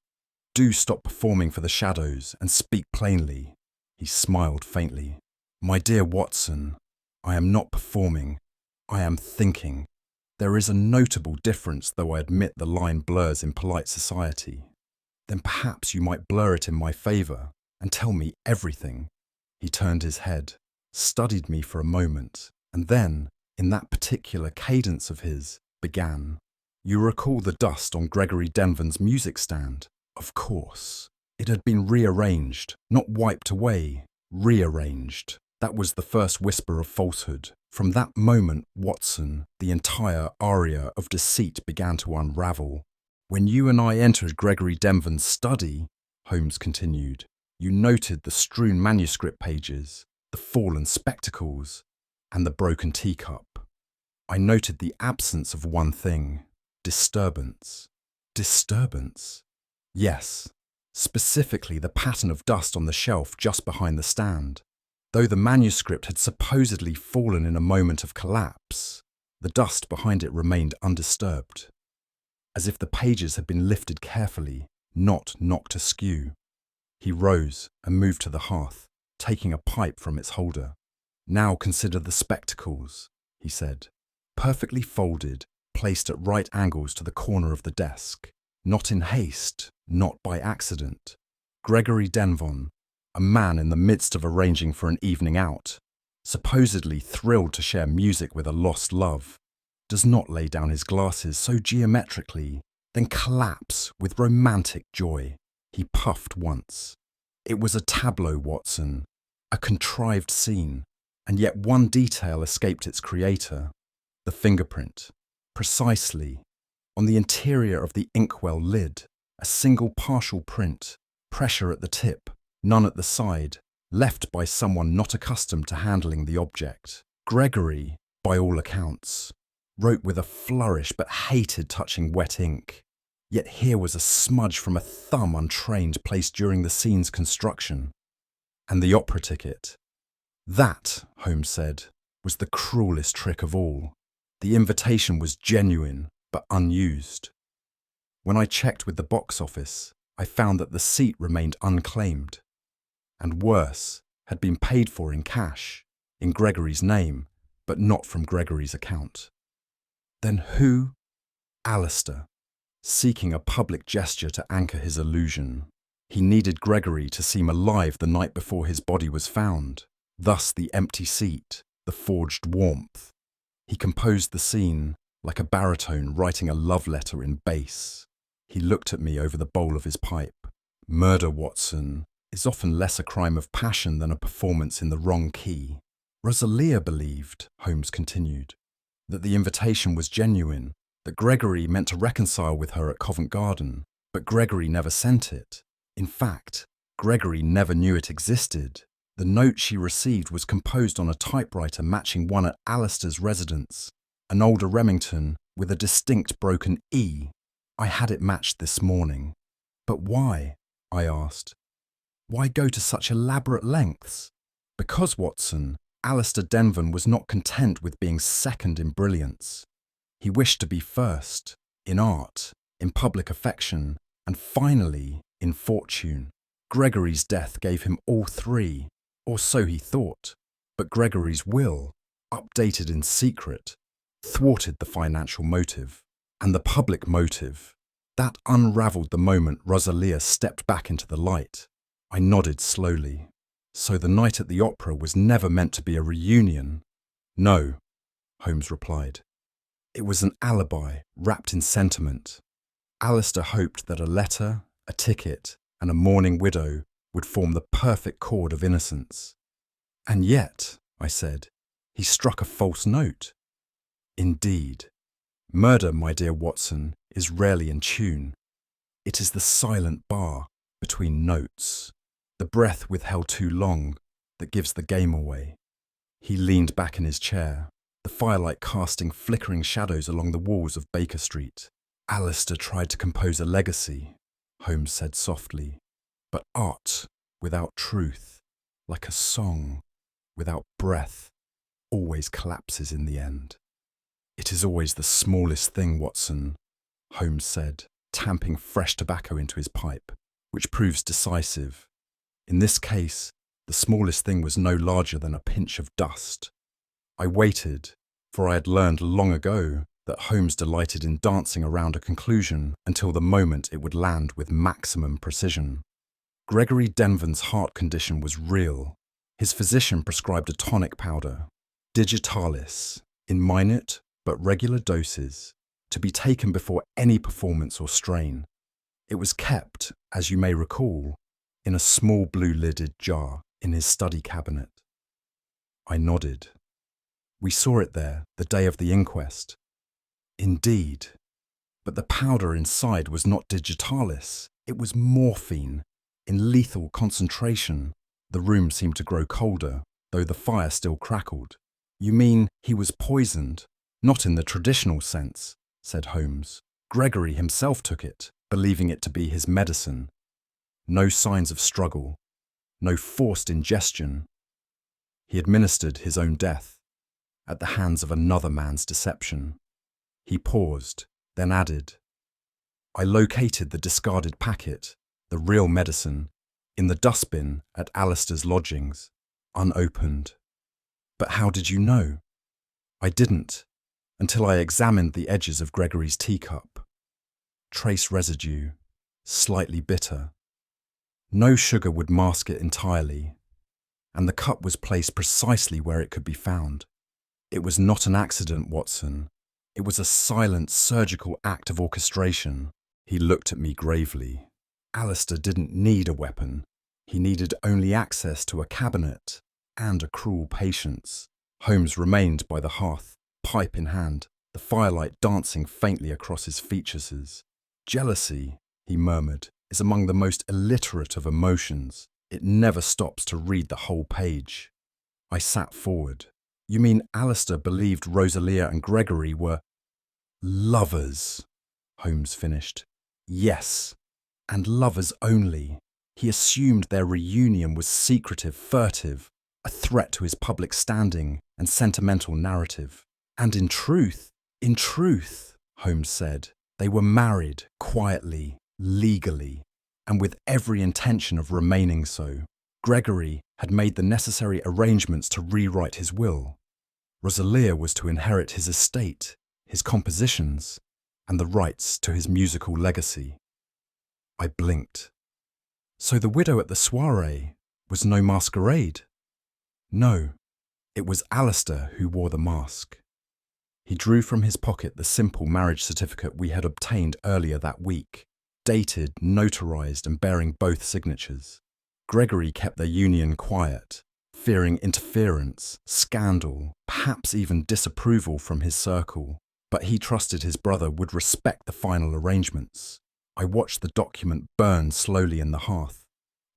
do stop performing for the shadows and speak plainly." He smiled faintly. "My dear Watson, I am not performing. I am thinking. There is a notable difference, though I admit the line blurs in polite society. Then perhaps you might blur it in my favour and tell me everything." He turned his head, studied me for a moment, and then, in that particular cadence of his, began. "You recall the dust on Gregory Denvan's music stand? Of course. It had been rearranged, not wiped away, rearranged. That was the first whisper of falsehood. From that moment, Watson, the entire aria of deceit began to unravel. When you and I entered Gregory Denvan's study," Holmes continued, "you noted the strewn manuscript pages, the fallen spectacles, and the broken teacup. I noted the absence of one thing: disturbance." "Disturbance?" "Yes, specifically the pattern of dust on the shelf just behind the stand. Though the manuscript had supposedly fallen in a moment of collapse, the dust behind it remained undisturbed, as if the pages had been lifted carefully, not knocked askew." He rose and moved to the hearth, taking a pipe from its holder. "Now consider the spectacles," he said. "Perfectly folded, placed at right angles to the corner of the desk. Not in haste, not by accident. Gregory Denvan, a man in the midst of arranging for an evening out, supposedly thrilled to share music with a lost love, does not lay down his glasses so geometrically, then collapse with romantic joy." He puffed once. "It was a tableau, Watson, a contrived scene, and yet one detail escaped its creator: the fingerprint. Precisely. On the interior of the inkwell lid, a single partial print, pressure at the tip, none at the side, left by someone not accustomed to handling the object. Gregory, by all accounts, wrote with a flourish but hated touching wet ink. Yet here was a smudge from a thumb untrained placed during the scene's construction. And the opera ticket. That, Holmes said, was the cruelest trick of all. The invitation was genuine, but unused. When I checked with the box office, I found that the seat remained unclaimed. And worse, had been paid for in cash, in Gregory's name, but not from Gregory's account. Then who? Alistair, seeking a public gesture to anchor his illusion. He needed Gregory to seem alive the night before his body was found, thus the empty seat, the forged warmth. He composed the scene like a baritone writing a love letter in bass. He looked at me over the bowl of his pipe. Murder, Watson, is often less a crime of passion than a performance in the wrong key. Rosalia believed, Holmes continued, that the invitation was genuine, that Gregory meant to reconcile with her at Covent Garden, but Gregory never sent it. In fact, Gregory never knew it existed. The note she received was composed on a typewriter matching one at Alistair's residence, an older Remington with a distinct broken E. I had it matched this morning. But why? I asked. Why go to such elaborate lengths? Because, Watson, Alistair Denvan was not content with being second in brilliance. He wished to be first, in art, in public affection, and finally, in fortune. Gregory's death gave him all three, or so he thought. But Gregory's will, updated in secret, thwarted the financial motive. And the public motive, that unravelled the moment Rosalia stepped back into the light. I nodded slowly. So the night at the opera was never meant to be a reunion? No, Holmes replied. It was an alibi wrapped in sentiment. Alistair hoped that a letter, a ticket, and a mourning widow would form the perfect chord of innocence. And yet, I said, he struck a false note. Indeed. Murder, my dear Watson, is rarely in tune. It is the silent bar between notes, the breath withheld too long, that gives the game away. He leaned back in his chair, the firelight casting flickering shadows along the walls of Baker Street. Alistair tried to compose a legacy, Holmes said softly, but art without truth, like a song without breath, always collapses in the end. It is always the smallest thing, Watson, Holmes said, tamping fresh tobacco into his pipe, which proves decisive. In this case, the smallest thing was no larger than a pinch of dust. I waited, for I had learned long ago that Holmes delighted in dancing around a conclusion until the moment it would land with maximum precision. Gregory Denvan's heart condition was real. His physician prescribed a tonic powder, digitalis, in minute but regular doses, to be taken before any performance or strain. It was kept, as you may recall, in a small blue-lidded jar in his study cabinet. I nodded. We saw it there the day of the inquest. Indeed, but the powder inside was not digitalis. It was morphine, in lethal concentration. The room seemed to grow colder, though the fire still crackled. You mean he was poisoned? Not in the traditional sense, said Holmes. Gregory himself took it, believing it to be his medicine. No signs of struggle, no forced ingestion. He administered his own death, at the hands of another man's deception. He paused, then added, I located the discarded packet, the real medicine, in the dustbin at Alistair's lodgings, unopened. But how did you know? I didn't, until I examined the edges of Gregory's teacup. Trace residue, slightly bitter. No sugar would mask it entirely, and the cup was placed precisely where it could be found. It was not an accident, Watson. It was a silent, surgical act of orchestration. He looked at me gravely. Alistair didn't need a weapon. He needed only access to a cabinet and a cruel patience. Holmes remained by the hearth, pipe in hand, the firelight dancing faintly across his features. Jealousy, he murmured, is among the most illiterate of emotions. It never stops to read the whole page. I sat forward. You mean Alistair believed Rosalia and Gregory were lovers? Holmes finished. Yes, and lovers only. He assumed their reunion was secretive, furtive, a threat to his public standing and sentimental narrative. And in truth, Holmes said, they were married quietly, legally, and with every intention of remaining so. Gregory had made the necessary arrangements to rewrite his will. Rosalia was to inherit his estate, his compositions, and the rights to his musical legacy. I blinked. So the widow at the soirée was no masquerade? No, it was Alistair who wore the mask. He drew from his pocket the simple marriage certificate we had obtained earlier that week, dated, notarized, and bearing both signatures. Gregory kept their union quiet, fearing interference, scandal, perhaps even disapproval from his circle, but he trusted his brother would respect the final arrangements. I watched the document burn slowly in the hearth.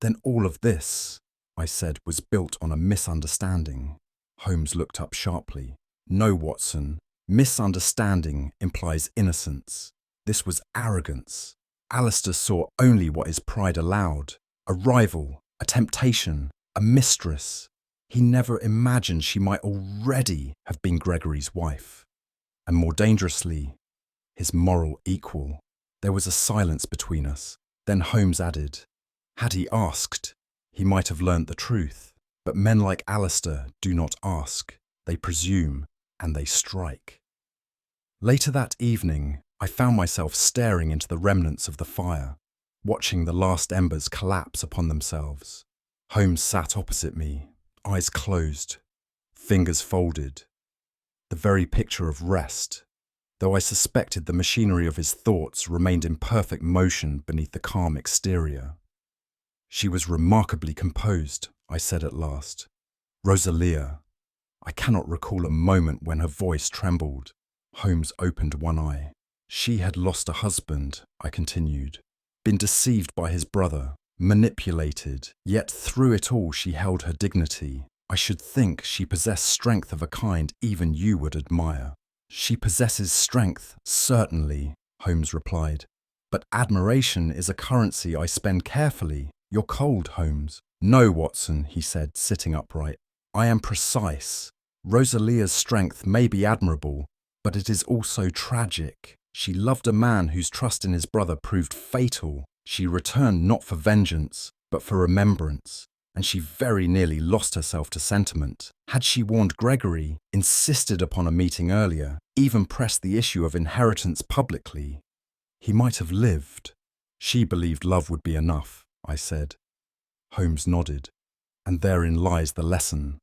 Then all of this, I said, was built on a misunderstanding. Holmes looked up sharply. No, Watson, misunderstanding implies innocence. This was arrogance. Alistair saw only what his pride allowed. A rival, a temptation, a mistress. He never imagined she might already have been Gregory's wife. And more dangerously, his moral equal. There was a silence between us. Then Holmes added, had he asked, he might have learnt the truth. But men like Alistair do not ask. They presume, and they strike. Later that evening, I found myself staring into the remnants of the fire, watching the last embers collapse upon themselves. Holmes sat opposite me, eyes closed, fingers folded. The very picture of rest, though I suspected the machinery of his thoughts remained in perfect motion beneath the calm exterior. She was remarkably composed, I said at last. Rosalia. I cannot recall a moment when her voice trembled. Holmes opened one eye. She had lost a husband, I continued, been deceived by his brother, manipulated, yet through it all she held her dignity. I should think she possessed strength of a kind even you would admire. She possesses strength, certainly, Holmes replied. But admiration is a currency I spend carefully. You're cold, Holmes. No, Watson, he said, sitting upright. I am precise. Rosalia's strength may be admirable, but it is also tragic. She loved a man whose trust in his brother proved fatal. She returned not for vengeance, but for remembrance, and she very nearly lost herself to sentiment. Had she warned Gregory, insisted upon a meeting earlier, even pressed the issue of inheritance publicly, he might have lived. She believed love would be enough, I said. Holmes nodded. And therein lies the lesson.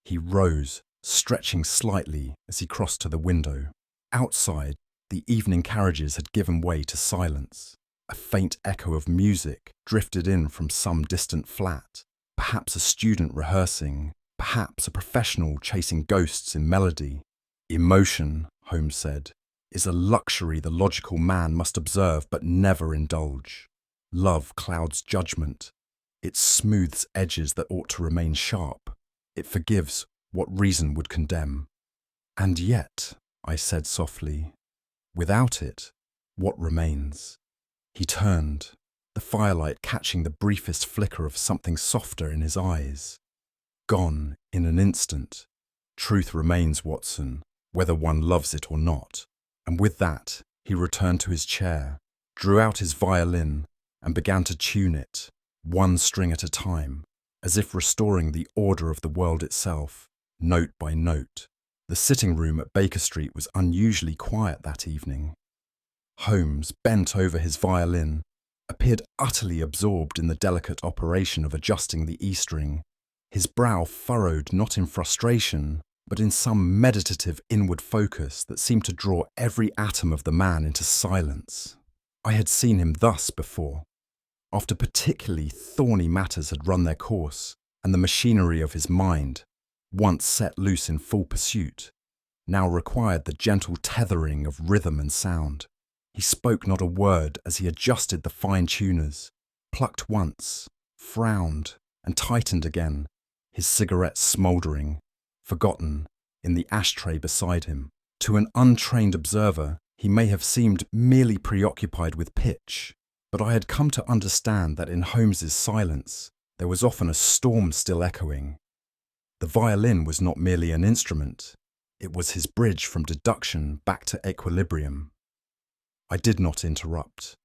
He rose, stretching slightly as he crossed to the window. Outside, the evening carriages had given way to silence. A faint echo of music drifted in from some distant flat. Perhaps a student rehearsing, perhaps a professional chasing ghosts in melody. Emotion, Holmes said, is a luxury the logical man must observe but never indulge. Love clouds judgment. It smooths edges that ought to remain sharp. It forgives what reason would condemn. And yet, I said softly, without it, what remains? He turned, the firelight catching the briefest flicker of something softer in his eyes. Gone in an instant. Truth remains, Watson, whether one loves it or not. And with that, he returned to his chair, drew out his violin, and began to tune it, one string at a time, as if restoring the order of the world itself, note by note. The sitting room at Baker Street was unusually quiet that evening. Holmes, bent over his violin, appeared utterly absorbed in the delicate operation of adjusting the E-string, his brow furrowed not in frustration, but in some meditative inward focus that seemed to draw every atom of the man into silence. I had seen him thus before. After particularly thorny matters had run their course, and the machinery of his mind, once set loose in full pursuit, now required the gentle tethering of rhythm and sound. He spoke not a word as he adjusted the fine tuners, plucked once, frowned, and tightened again, his cigarette smouldering, forgotten, in the ashtray beside him. To an untrained observer, he may have seemed merely preoccupied with pitch, but I had come to understand that in Holmes's silence there was often a storm still echoing. The violin was not merely an instrument, it was his bridge from deduction back to equilibrium. I did not interrupt.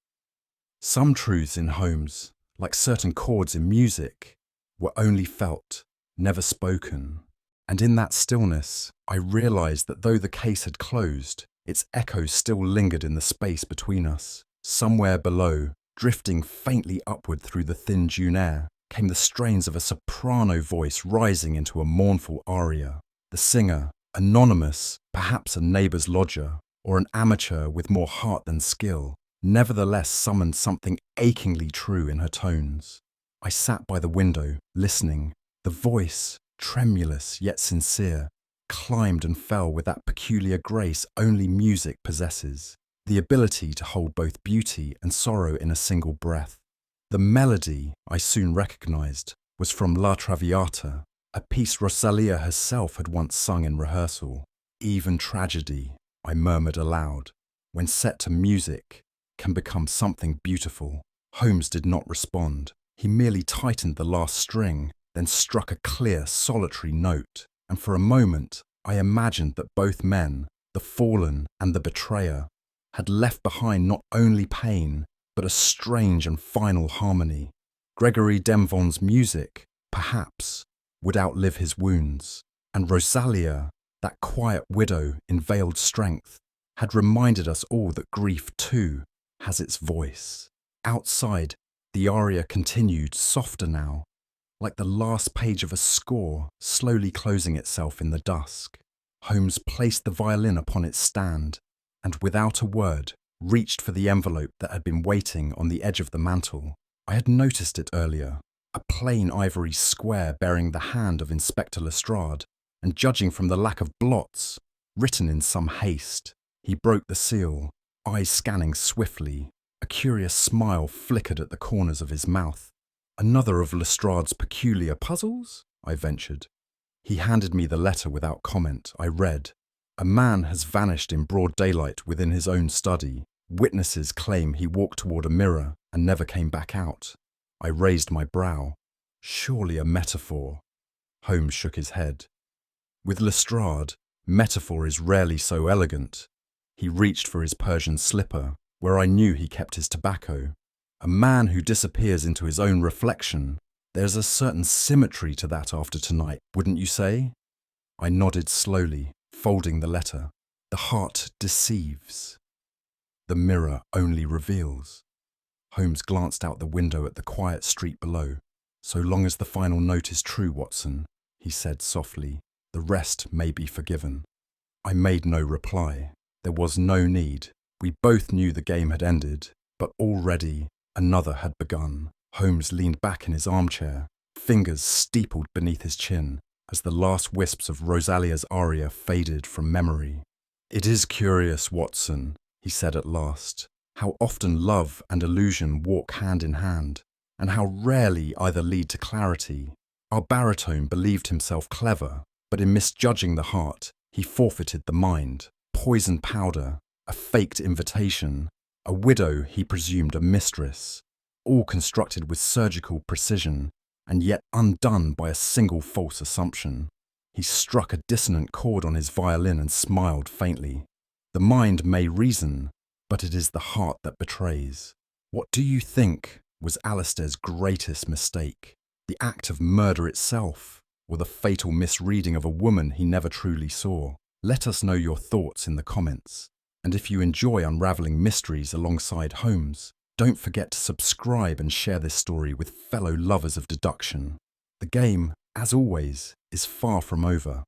Some truths in Holmes, like certain chords in music, were only felt, never spoken, and in that stillness I realized that though the case had closed, its echoes still lingered in the space between us. Somewhere below, drifting faintly upward through the thin June air, came the strains of a soprano voice rising into a mournful aria. The singer, anonymous, perhaps a neighbour's lodger, or an amateur with more heart than skill, nevertheless summoned something achingly true in her tones. I sat by the window, listening. The voice, tremulous yet sincere, climbed and fell with that peculiar grace only music possesses, the ability to hold both beauty and sorrow in a single breath. The melody, I soon recognized, was from La Traviata, a piece Rosalia herself had once sung in rehearsal. Even tragedy, I murmured aloud, when set to music, can become something beautiful. Holmes did not respond. He merely tightened the last string, then struck a clear, solitary note, and for a moment I imagined that both men, the fallen and the betrayer, had left behind not only pain, but a strange and final harmony. Gregory Demvon's music, perhaps, would outlive his wounds, and Rosalia, that quiet widow in veiled strength, had reminded us all that grief, too, has its voice. Outside, the aria continued, softer now, like the last page of a score slowly closing itself in the dusk. Holmes placed the violin upon its stand, and without a word, reached for the envelope that had been waiting on the edge of the mantel. I had noticed it earlier, A plain ivory square bearing the hand of Inspector Lestrade, and judging from the lack of blots, written in some haste. He broke the seal, eyes scanning swiftly. A curious smile flickered at the corners of his mouth. "Another of Lestrade's peculiar puzzles?" I ventured. He handed me the letter without comment. I read, "A man has vanished in broad daylight within his own study. Witnesses claim he walked toward a mirror and never came back out." I raised my brow. Surely a metaphor. Holmes shook his head. With Lestrade, metaphor is rarely so elegant. He reached for his Persian slipper, where I knew he kept his tobacco. A man who disappears into his own reflection. There's a certain symmetry to that after tonight, wouldn't you say? I nodded slowly, folding the letter. The heart deceives. The mirror only reveals. Holmes glanced out the window at the quiet street below. "So long as the final note is true, Watson," he said softly, "the rest may be forgiven." I made no reply. There was no need. We both knew the game had ended, but already another had begun. Holmes leaned back in his armchair, fingers steepled beneath his chin, as the last wisps of Rosalia's aria faded from memory. "It is curious, Watson," he said at last, "how often love and illusion walk hand in hand, and how rarely either lead to clarity. Our baritone believed himself clever, but in misjudging the heart, he forfeited the mind. Poisoned powder, a faked invitation, a widow he presumed a mistress, all constructed with surgical precision, and yet undone by a single false assumption." He struck a dissonant chord on his violin and smiled faintly. "The mind may reason, but it is the heart that betrays. What do you think was Alistair's greatest mistake? The act of murder itself, or the fatal misreading of a woman he never truly saw? Let us know your thoughts in the comments. And if you enjoy unravelling mysteries alongside Holmes, don't forget to subscribe and share this story with fellow lovers of deduction. The game, as always, is far from over.